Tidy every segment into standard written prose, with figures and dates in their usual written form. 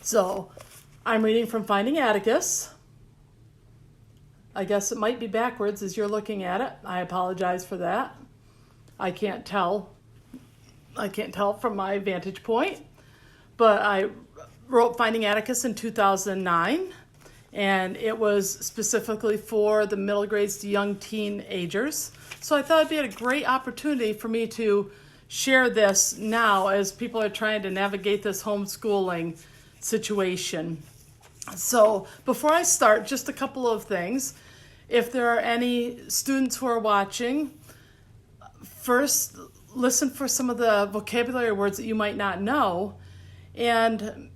So I'm reading from Finding Atticus. I guess it might be backwards as you're looking at it. I apologize for that. I can't tell. I can't tell from my vantage point. But I wrote Finding Atticus in 2009, and it was specifically for the middle grades to young teenagers. So I thought it'd be a great opportunity for me to share this now as people are trying to navigate this homeschooling situation. So before I start, just a couple of things. If there are any students who are watching, first listen for some of the vocabulary words that you might not know, and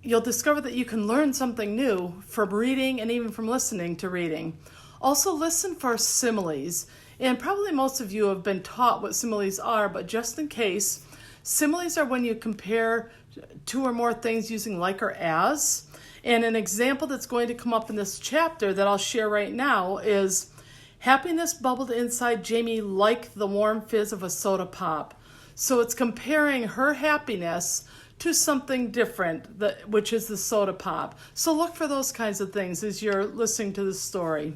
you'll discover that you can learn something new from reading and even from listening to reading. Also listen for similes, and probably most of you have been taught what similes are, but just in case, similes are when you compare two or more things using like or as. And an example that's going to come up in this chapter that I'll share right now is happiness bubbled inside Jamie like the warm fizz of a soda pop. So it's comparing her happiness to something different, which is the soda pop. So look for those kinds of things as you're listening to the story.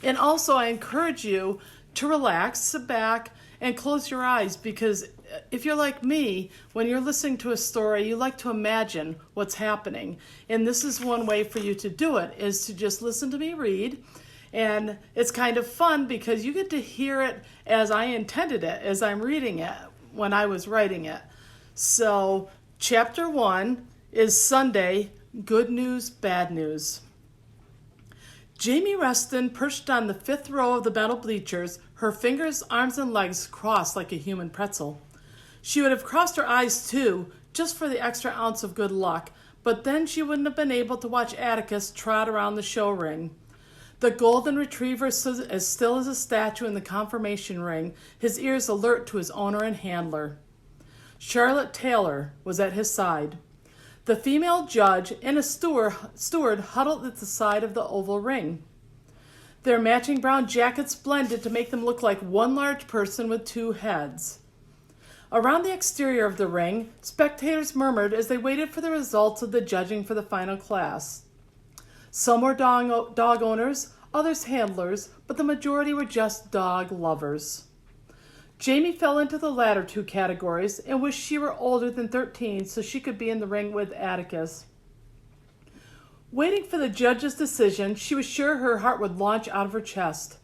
And also I encourage you to relax, sit back, and close your eyes, because if you're like me, when you're listening to a story, you like to imagine what's happening. And this is one way for you to do it, is to just listen to me read. And it's kind of fun because you get to hear it as I intended it, as I'm reading it when I was writing it. So chapter 1 is Sunday, Good News, Bad News. Jamie Reston perched on the 5th row of the metal bleachers, her fingers, arms, and legs crossed like a human pretzel. She would have crossed her eyes too, just for the extra ounce of good luck, but then she wouldn't have been able to watch Atticus trot around the show ring. The golden retriever stood as still as a statue in the confirmation ring, his ears alert to his owner and handler. Charlotte Taylor was at his side. The female judge and a steward huddled at the side of the oval ring. Their matching brown jackets blended to make them look like one large person with two heads. Around the exterior of the ring, spectators murmured as they waited for the results of the judging for the final class. Some were dog owners, others handlers, but the majority were just dog lovers. Jamie fell into the latter two categories and wished she were older than 13 so she could be in the ring with Atticus. Waiting for the judge's decision, she was sure her heart would launch out of her chest.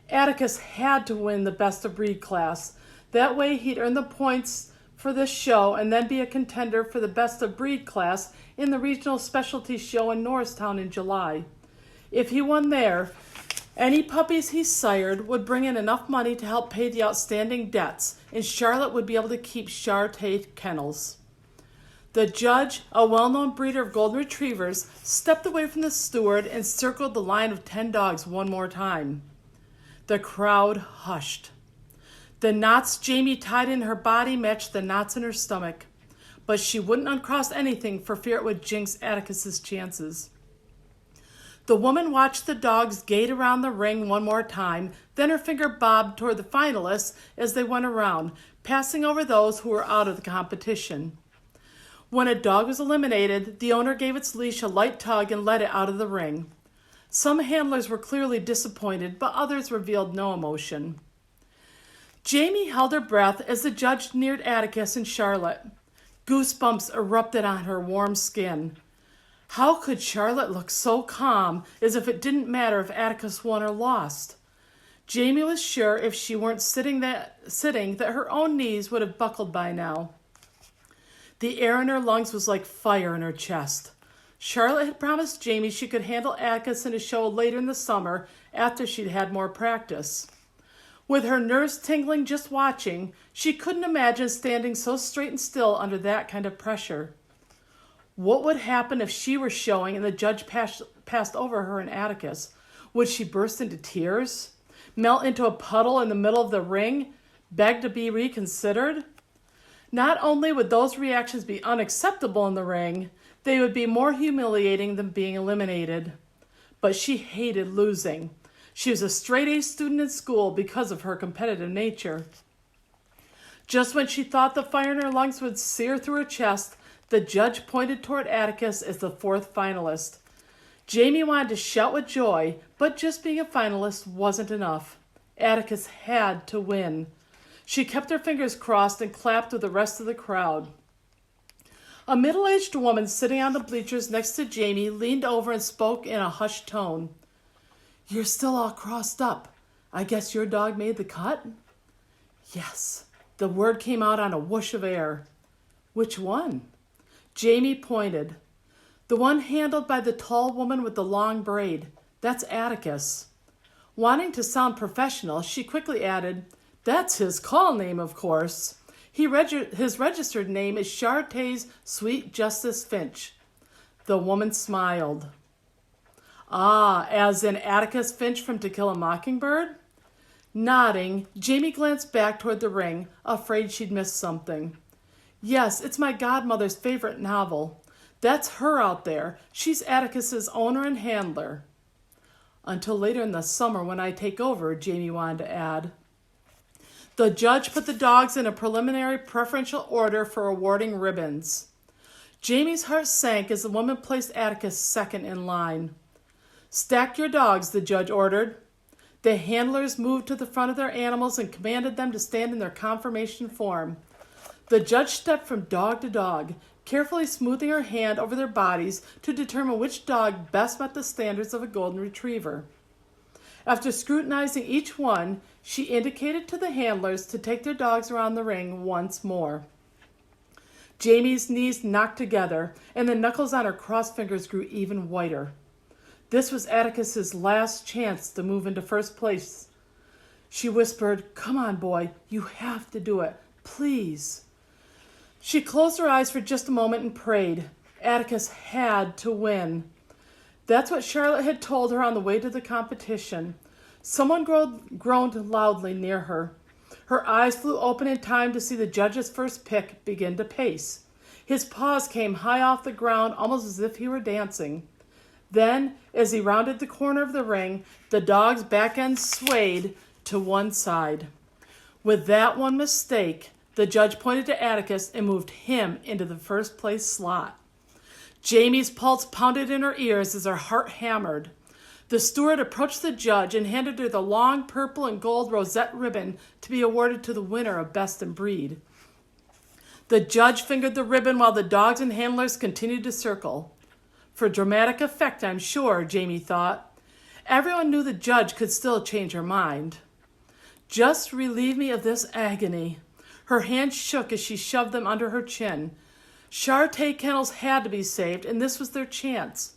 Atticus had to win the best of breed class. That way he'd earn the points for this show and then be a contender for the best of breed class in the regional specialty show in Norristown in July. If he won there, any puppies he sired would bring in enough money to help pay the outstanding debts, and Charlotte would be able to keep Charté Kennels. The judge, a well-known breeder of golden retrievers, stepped away from the steward and circled the line of 10 dogs one more time. The crowd hushed. The knots Jamie tied in her body matched the knots in her stomach, but she wouldn't uncross anything for fear it would jinx Atticus's chances. The woman watched the dogs gait around the ring one more time, then her finger bobbed toward the finalists as they went around, passing over those who were out of the competition. When a dog was eliminated, the owner gave its leash a light tug and let it out of the ring. Some handlers were clearly disappointed, but others revealed no emotion. Jamie held her breath as the judge neared Atticus and Charlotte. Goosebumps erupted on her warm skin. How could Charlotte look so calm, as if it didn't matter if Atticus won or lost? Jamie was sure if she weren't sitting that her own knees would have buckled by now. The air in her lungs was like fire in her chest. Charlotte had promised Jamie she could handle Atticus in a show later in the summer after she'd had more practice. With her nerves tingling just watching, she couldn't imagine standing so straight and still under that kind of pressure. What would happen if she were showing and the judge passed over her and Atticus? Would she burst into tears? Melt into a puddle in the middle of the ring? Beg to be reconsidered? Not only would those reactions be unacceptable in the ring, they would be more humiliating than being eliminated. But she hated losing. She was a straight-A student in school because of her competitive nature. Just when she thought the fire in her lungs would sear through her chest, The judge pointed toward Atticus as the fourth finalist. Jamie wanted to shout with joy, but just being a finalist wasn't enough. Atticus had to win. She kept her fingers crossed and clapped with the rest of the crowd. A middle-aged woman sitting on the bleachers next to Jamie leaned over and spoke in a hushed tone. "You're still all crossed up. I guess your dog made the cut?" "Yes." The word came out on a whoosh of air. "Which one?" Jamie pointed. "The one handled by the tall woman with the long braid. That's Atticus." Wanting to sound professional, she quickly added, "That's his call name, of course. His registered name is Chartay's Sweet Justice Finch." The woman smiled. "Ah, as in Atticus Finch from To Kill a Mockingbird?" Nodding, Jamie glanced back toward the ring, afraid she'd missed something. "Yes, it's my godmother's favorite novel. That's her out there. She's Atticus's owner and handler." "Until later in the summer when I take over," Jamie wanted to add. The judge put the dogs in a preliminary preferential order for awarding ribbons. Jamie's heart sank as the woman placed Atticus second in line. "Stack your dogs," the judge ordered. The handlers moved to the front of their animals and commanded them to stand in their conformation form. The judge stepped from dog to dog, carefully smoothing her hand over their bodies to determine which dog best met the standards of a golden retriever. After scrutinizing each one, she indicated to the handlers to take their dogs around the ring once more. Jamie's knees knocked together, and the knuckles on her crossed fingers grew even whiter. This was Atticus's last chance to move into first place. She whispered, "Come on, boy, you have to do it, please." She closed her eyes for just a moment and prayed. Atticus had to win. That's what Charlotte had told her on the way to the competition. Someone groaned loudly near her. Her eyes flew open in time to see the judge's first pick begin to pace. His paws came high off the ground, almost as if he were dancing. Then, as he rounded the corner of the ring, the dog's back end swayed to one side. With that one mistake, the judge pointed to Atticus and moved him into the first place slot. Jamie's pulse pounded in her ears as her heart hammered. The steward approached the judge and handed her the long purple and gold rosette ribbon to be awarded to the winner of Best in Breed. The judge fingered the ribbon while the dogs and handlers continued to circle. For dramatic effect, I'm sure, Jamie thought. Everyone knew the judge could still change her mind. "Just relieve me of this agony." Her hands shook as she shoved them under her chin. Chartay kennels had to be saved, and this was their chance.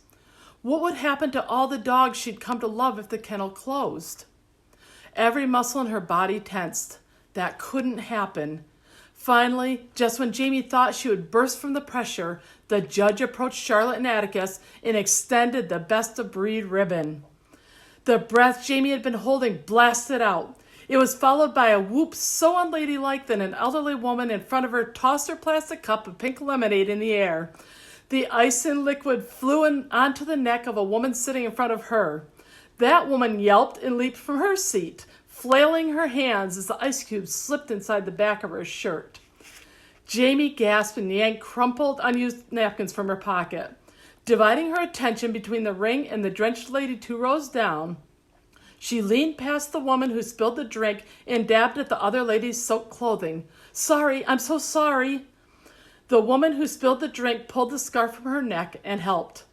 What would happen to all the dogs she'd come to love if the kennel closed? Every muscle in her body tensed. That couldn't happen. Finally, just when Jamie thought she would burst from the pressure, the judge approached Charlotte and Atticus and extended the Best of Breed ribbon. The breath Jamie had been holding blasted out. It was followed by a whoop so unladylike that an elderly woman in front of her tossed her plastic cup of pink lemonade in the air. The ice and liquid flew onto the neck of a woman sitting in front of her. That woman yelped and leaped from her seat, flailing her hands as the ice cubes slipped inside the back of her shirt. Jamie gasped and yanked crumpled, unused napkins from her pocket. Dividing her attention between the ring and the drenched lady 2 rows down, she leaned past the woman who spilled the drink and dabbed at the other lady's soaked clothing. "Sorry, I'm so sorry." The woman who spilled the drink pulled the scarf from her neck and helped.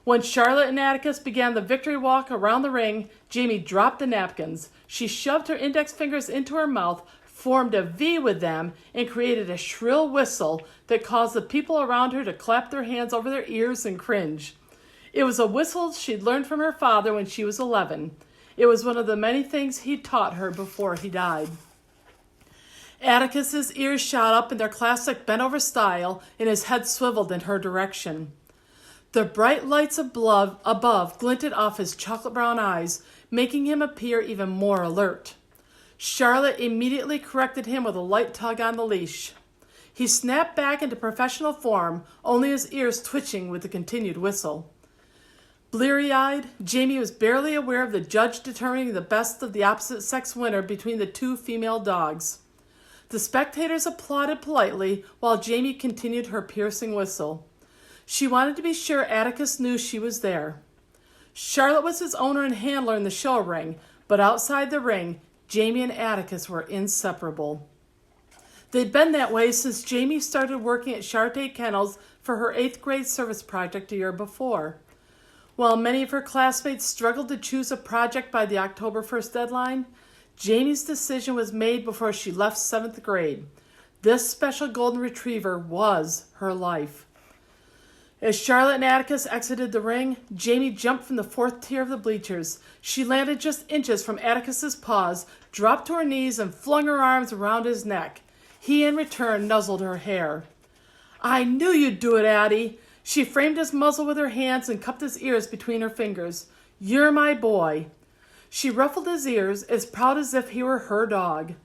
When Charlotte and Atticus began the victory walk around the ring, Jamie dropped the napkins. She shoved her index fingers into her mouth, formed a V with them, and created a shrill whistle that caused the people around her to clap their hands over their ears and cringe. It was a whistle she'd learned from her father when she was 11. It was one of the many things he'd taught her before he died. Atticus's ears shot up in their classic bent-over style, and his head swiveled in her direction. The bright lights above glinted off his chocolate brown eyes, making him appear even more alert. Charlotte immediately corrected him with a light tug on the leash. He snapped back into professional form, only his ears twitching with the continued whistle. Bleary-eyed, Jamie was barely aware of the judge determining the best of the opposite sex winner between the 2 female dogs. The spectators applauded politely while Jamie continued her piercing whistle. She wanted to be sure Atticus knew she was there. Charlotte was his owner and handler in the show ring, but outside the ring, Jamie and Atticus were inseparable. They'd been that way since Jamie started working at Charté Kennels for her 8th grade service project a year before. While many of her classmates struggled to choose a project by the October 1st deadline, Jamie's decision was made before she left 7th grade. This special golden retriever was her life. As Charlotte and Atticus exited the ring, Jamie jumped from the 4th tier of the bleachers. She landed just inches from Atticus's paws, dropped to her knees, and flung her arms around his neck. He, in return, nuzzled her hair. "I knew you'd do it, Addie." She framed his muzzle with her hands and cupped his ears between her fingers. "You're my boy." She ruffled his ears, as proud as if he were her dog.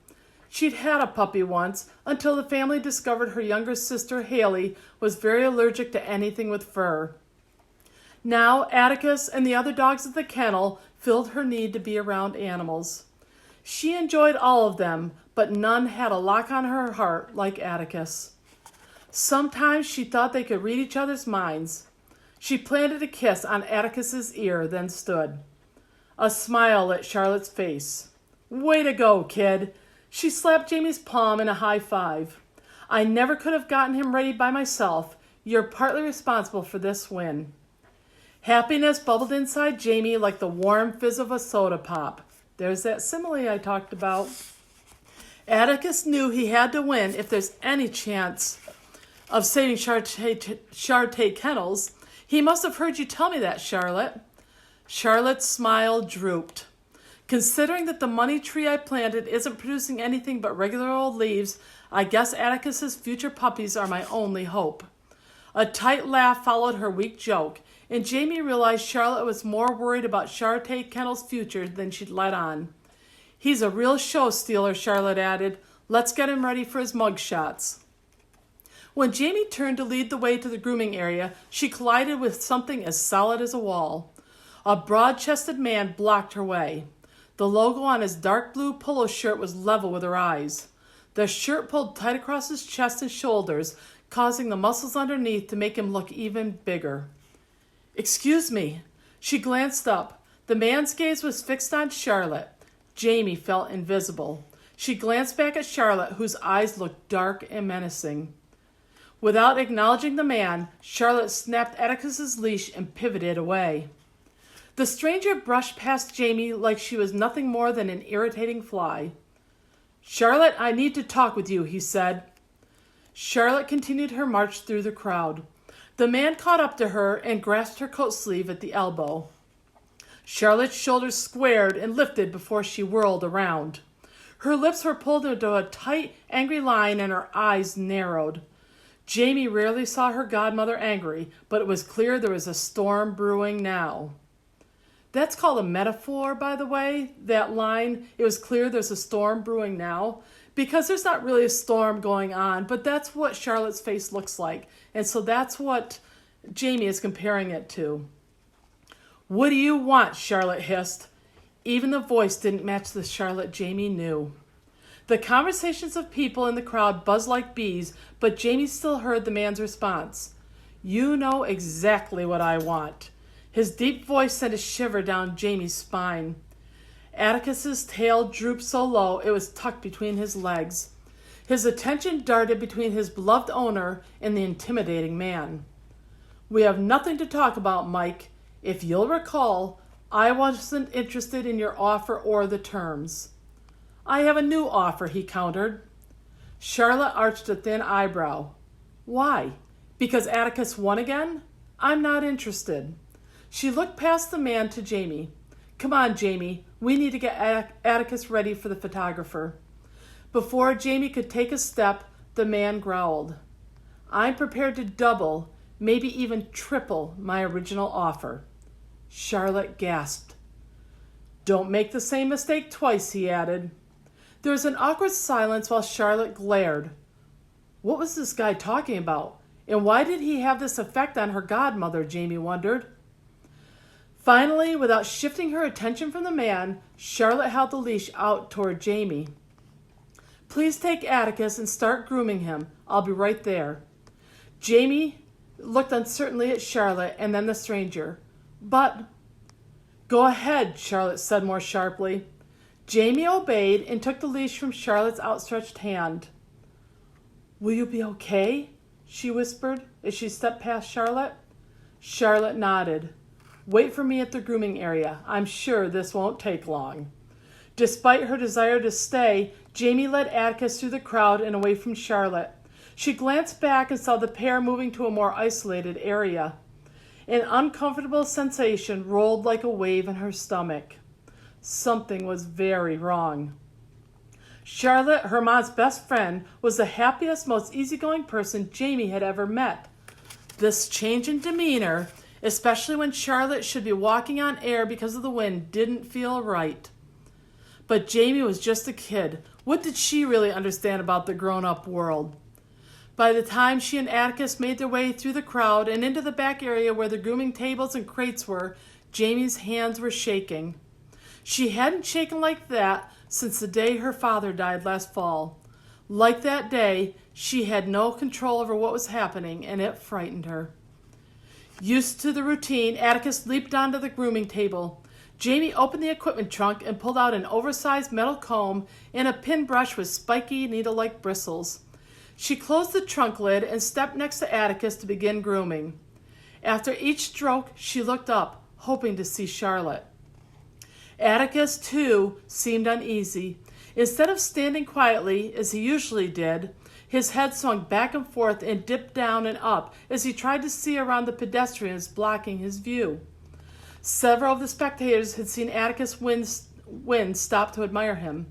She'd had a puppy once, until the family discovered her younger sister, Haley, was very allergic to anything with fur. Now, Atticus and the other dogs at the kennel filled her need to be around animals. She enjoyed all of them, but none had a lock on her heart like Atticus. Sometimes she thought they could read each other's minds. She planted a kiss on Atticus's ear, then stood. A smile lit Charlotte's face. "Way to go, kid." She slapped Jamie's palm in a high five. "I never could have gotten him ready by myself. You're partly responsible for this win." Happiness bubbled inside Jamie like the warm fizz of a soda pop. There's that simile I talked about. Atticus knew he had to win if there's any chance of saving Charté Kennels. "He must have heard you tell me that, Charlotte." Charlotte's smile drooped. "Considering that the money tree I planted isn't producing anything but regular old leaves, I guess Atticus's future puppies are my only hope." A tight laugh followed her weak joke, and Jamie realized Charlotte was more worried about Charté Kennel's future than she'd let on. "He's a real show stealer," Charlotte added. "Let's get him ready for his mug shots." When Jamie turned to lead the way to the grooming area, she collided with something as solid as a wall. A broad-chested man blocked her way. The logo on his dark blue polo shirt was level with her eyes. The shirt pulled tight across his chest and shoulders, causing the muscles underneath to make him look even bigger. "Excuse me." She glanced up. The man's gaze was fixed on Charlotte. Jamie felt invisible. She glanced back at Charlotte, whose eyes looked dark and menacing. Without acknowledging the man, Charlotte snapped Atticus's leash and pivoted away. The stranger brushed past Jamie like she was nothing more than an irritating fly. "Charlotte, I need to talk with you," he said. Charlotte continued her march through the crowd. The man caught up to her and grasped her coat sleeve at the elbow. Charlotte's shoulders squared and lifted before she whirled around. Her lips were pulled into a tight, angry line and her eyes narrowed. Jamie rarely saw her godmother angry, but it was clear there was a storm brewing now. That's called a metaphor, by the way, that line. It was clear there's a storm brewing now, because there's not really a storm going on, but that's what Charlotte's face looks like. And so that's what Jamie is comparing it to. "What do you want?" Charlotte hissed. Even the voice didn't match the Charlotte Jamie knew. The conversations of people in the crowd buzzed like bees, but Jamie still heard the man's response. "You know exactly what I want." His deep voice sent a shiver down Jamie's spine. Atticus's tail drooped so low it was tucked between his legs. His attention darted between his beloved owner and the intimidating man. "We have nothing to talk about, Mike. If you'll recall, I wasn't interested in your offer or the terms." "I have a new offer," he countered. Charlotte arched a thin eyebrow. "Why? Because Atticus won again? I'm not interested." She looked past the man to Jamie. "Come on, Jamie. We need to get Atticus ready for the photographer." Before Jamie could take a step, the man growled. "I'm prepared to double, maybe even triple, my original offer." Charlotte gasped. "Don't make the same mistake twice," he added. There was an awkward silence while Charlotte glared. What was this guy talking about? And why did he have this effect on her godmother, Jamie wondered. Finally, without shifting her attention from the man, Charlotte held the leash out toward Jamie. Please take Atticus and start grooming him. I'll be right there. Jamie looked uncertainly at Charlotte and then the stranger. But, go ahead, Charlotte said more sharply. Jamie obeyed and took the leash from Charlotte's outstretched hand. Will you be okay? She whispered as she stepped past Charlotte. Charlotte nodded. Wait for me at the grooming area. I'm sure this won't take long. Despite her desire to stay, Jamie led Atticus through the crowd and away from Charlotte. She glanced back and saw the pair moving to a more isolated area. An uncomfortable sensation rolled like a wave in her stomach. Something was very wrong. Charlotte, her mom's best friend, was the happiest, most easygoing person Jamie had ever met. This change in demeanor, especially when Charlotte should be walking on air because of the wind, didn't feel right. But Jamie was just a kid. What did she really understand about the grown-up world? By the time she and Atticus made their way through the crowd and into the back area where the grooming tables and crates were, Jamie's hands were shaking. She hadn't shaken like that since the day her father died last fall. Like that day, she had no control over what was happening, and it frightened her. Used to the routine, Atticus leaped onto the grooming table. Jamie opened the equipment trunk and pulled out an oversized metal comb and a pin brush with spiky, needle-like bristles. She closed the trunk lid and stepped next to Atticus to begin grooming. After each stroke, she looked up, hoping to see Charlotte. Atticus, too, seemed uneasy. Instead of standing quietly, as he usually did, his head swung back and forth and dipped down and up as he tried to see around the pedestrians blocking his view. Several of the spectators had seen Atticus win stop to admire him.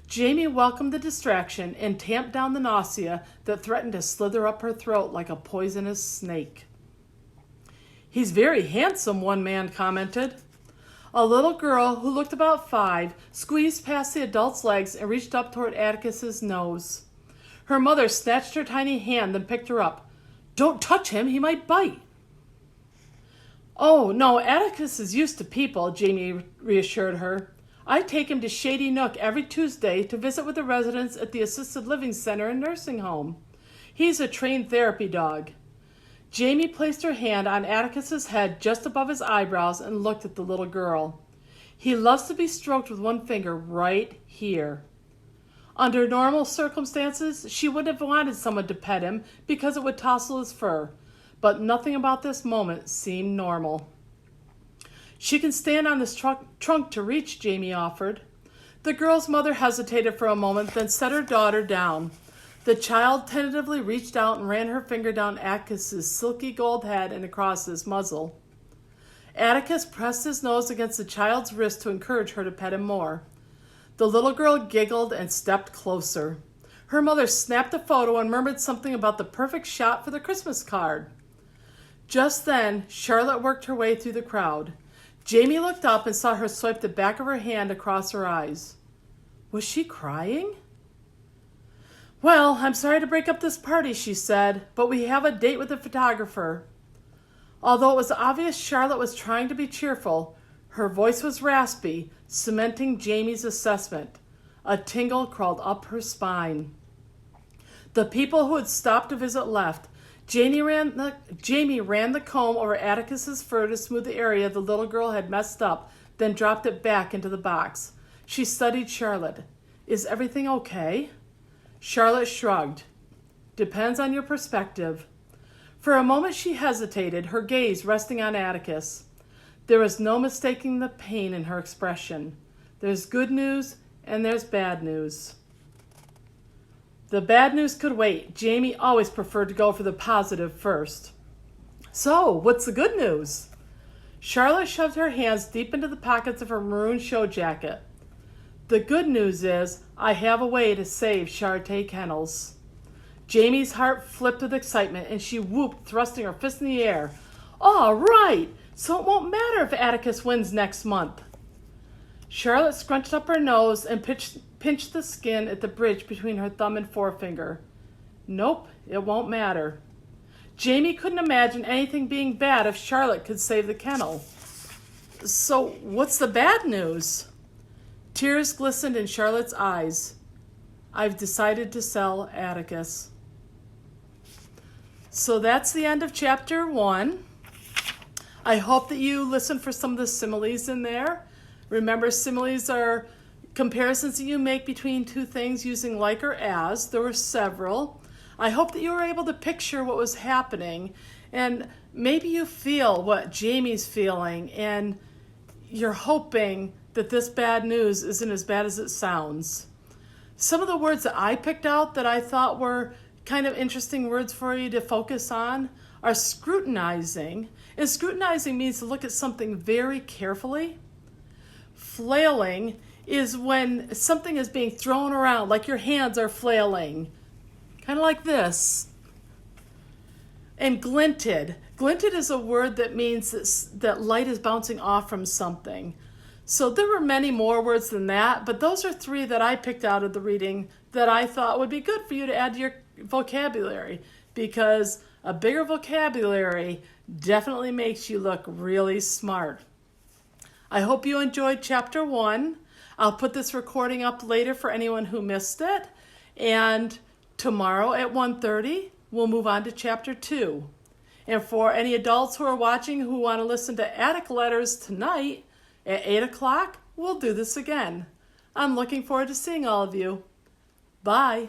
Jamie welcomed the distraction and tamped down the nausea that threatened to slither up her throat like a poisonous snake. He's very handsome, one man commented. A little girl who looked about 5 squeezed past the adult's legs and reached up toward Atticus's nose. Her mother snatched her tiny hand and picked her up. Don't touch him, he might bite. Oh, no, Atticus is used to people, Jamie reassured her. I take him to Shady Nook every Tuesday to visit with the residents at the assisted living center and nursing home. He's a trained therapy dog. Jamie placed her hand on Atticus's head just above his eyebrows and looked at the little girl. He loves to be stroked with one finger right here. Under normal circumstances, she wouldn't have wanted someone to pet him because it would tousle his fur, but nothing about this moment seemed normal. She can stand on this trunk to reach, Jamie offered. The girl's mother hesitated for a moment, then set her daughter down. The child tentatively reached out and ran her finger down Atticus's silky gold head and across his muzzle. Atticus pressed his nose against the child's wrist to encourage her to pet him more. The little girl giggled and stepped closer. Her mother snapped a photo and murmured something about the perfect shot for the Christmas card. Just then, Charlotte worked her way through the crowd. Jamie looked up and saw her swipe the back of her hand across her eyes. Was she crying? Well, I'm sorry to break up this party, she said, but we have a date with a photographer. Although it was obvious Charlotte was trying to be cheerful, her voice was raspy, cementing Jamie's assessment. A tingle crawled up her spine. The people who had stopped to visit left. Jamie ran the comb over Atticus's fur to smooth the area the little girl had messed up, then dropped it back into the box. She studied Charlotte. Is everything okay? Charlotte shrugged. Depends on your perspective. For a moment she hesitated, her gaze resting on Atticus. There was no mistaking the pain in her expression. There's good news and there's bad news. The bad news could wait. Jamie always preferred to go for the positive first. So, what's the good news? Charlotte shoved her hands deep into the pockets of her maroon show jacket. The good news is I have a way to save Charté Kennels. Jamie's heart flipped with excitement and she whooped, thrusting her fist in the air. All right, so it won't matter if Atticus wins next month. Charlotte scrunched up her nose and pinched the skin at the bridge between her thumb and forefinger. Nope, it won't matter. Jamie couldn't imagine anything being bad if Charlotte could save the kennel. So what's the bad news? Tears glistened in Charlotte's eyes. I've decided to sell Atticus. So that's the end of chapter 1. I hope that you listen for some of the similes in there. Remember, similes are comparisons that you make between two things using like or as. There were several. I hope that you were able to picture what was happening, and maybe you feel what Jamie's feeling, and you're hoping that this bad news isn't as bad as it sounds. Some of the words that I picked out that I thought were kind of interesting words for you to focus on are scrutinizing. And scrutinizing means to look at something very carefully. Flailing is when something is being thrown around, like your hands are flailing, kind of like this. And glinted. Glinted is a word that means that light is bouncing off from something. So there were many more words than that, but those are 3 that I picked out of the reading that I thought would be good for you to add to your vocabulary, because a bigger vocabulary definitely makes you look really smart. I hope you enjoyed chapter 1. I'll put this recording up later for anyone who missed it. And tomorrow at 1:30, we'll move on to chapter 2. And for any adults who are watching who want to listen to Attic Letters tonight at 8 o'clock, we'll do this again. I'm looking forward to seeing all of you. Bye.